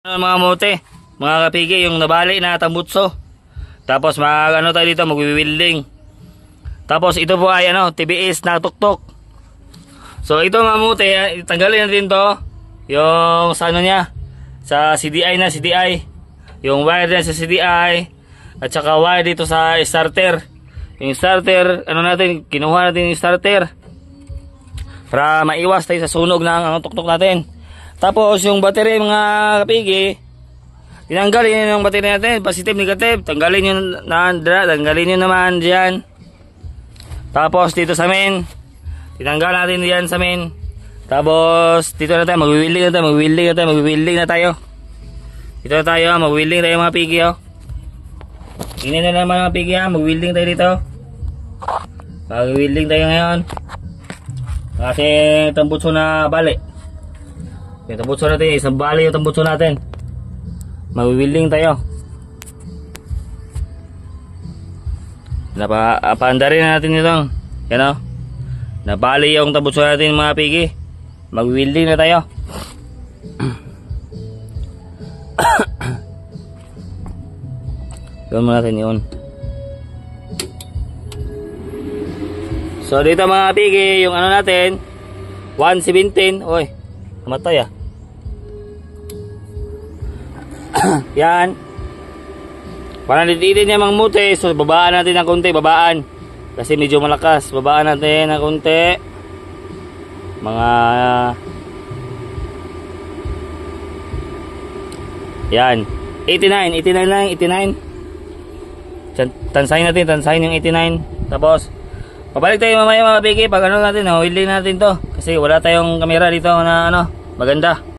Mga mote, mga kapigi, yung nabali na tambutso. Tapos ano tayo dito, magwi-welding. Tapos ito po ay TBS na tuktok. So ito mga mote, tanggalin natin to. Yung sa niya, sa CDI na CDI. Yung wire na sa CDI. At saka wire dito sa starter. Yung starter, kinuha natin yung starter. Para maiwas tayo sa sunog ng tuktok natin. Tapos yung battery mga kapigi, tinanggalin yung battery natin, positive, negative, tanggalin nyo naman dyan. Tapos dito sa main, tinanggal natin dyan sa main. Tapos dito na tayo, mag-welding na tayo. Dito na tayo, mag-welding tayo mga pigi. Tingnan na naman mga pigi, mag-welding tayo dito. Mag-welding tayo ngayon. Kasi tambutso na bali. Yung tambutso natin, isang bali yung tambutso natin. Mag-welding tayo. Paandarin na natin ito. Yan o. Nabali yung tambutso natin mga pigi. Mag-welding na tayo. Gawin mo natin yun. So dito mga pigi, yung natin 117. Oy, namatay yan. Para nititin niya mga mute. So babaan natin ng konti. Babaan. Kasi medyo malakas. Babaan natin ng konti. Mga yan 89 lang. 89. Tansahin yung 89. Tapos pabalik tayo mamaya mga bigi. Pag natin, willing natin to. Kasi wala tayong camera dito na maganda.